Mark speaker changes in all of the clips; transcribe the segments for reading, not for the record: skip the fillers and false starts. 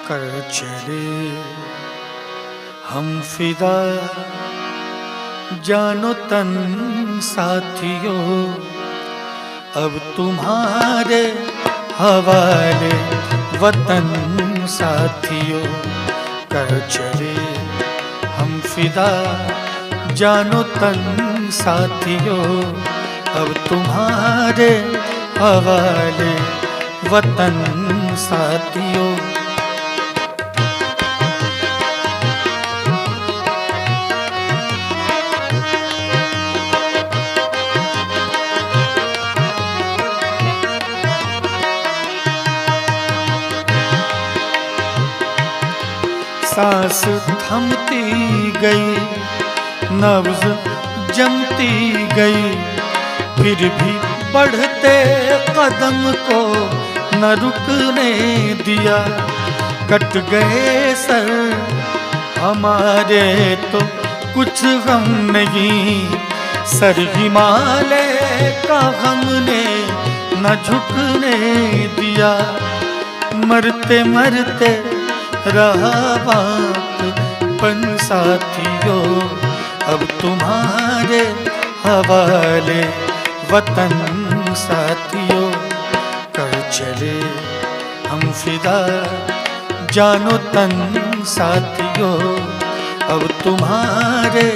Speaker 1: कर चले हम फिदा, जानो तन साथियों अब तुम्हारे हवाले वतन साथियों। कर चले हम फिदा, जानो तन साथियों अब तुम्हारे हवाले वतन साथियों। सांस थमती गई, नब्ज जमती गई, फिर भी बढ़ते कदम को न रुकने दिया। कट गए सर हमारे तो कुछ गम नहीं, सर हिमालय का हमने न झुकने दिया। मरते मरते रहा बापन साथियों अब तुम्हारे हवाले वतन साथियों। कर चले हम फिदा, जानो तन साथियों अब तुम्हारे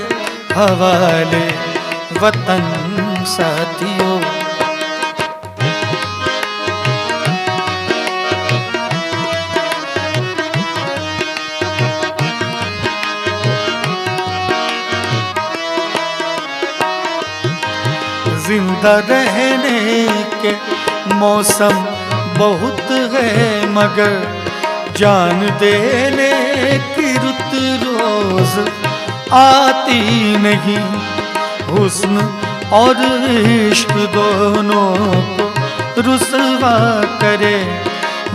Speaker 1: हवाले वतन साथियों। जिंदा रहने के मौसम बहुत है, मगर जान देने की रुत रोज आती नहीं। हुस्न और इश्क दोनों को रुसवा करे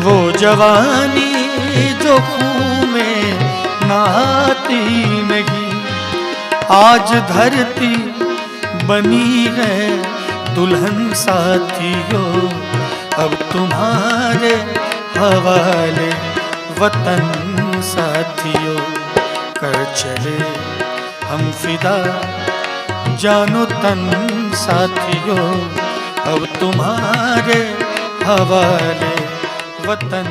Speaker 1: वो जवानी जो खून में नहाती नहीं। आज धरती बनी है दुल्हन साथियों अब तुम्हारे हवाले वतन साथियों। कर चले हम फिदा, जानो तन साथियों अब तुम्हारे हवाले वतन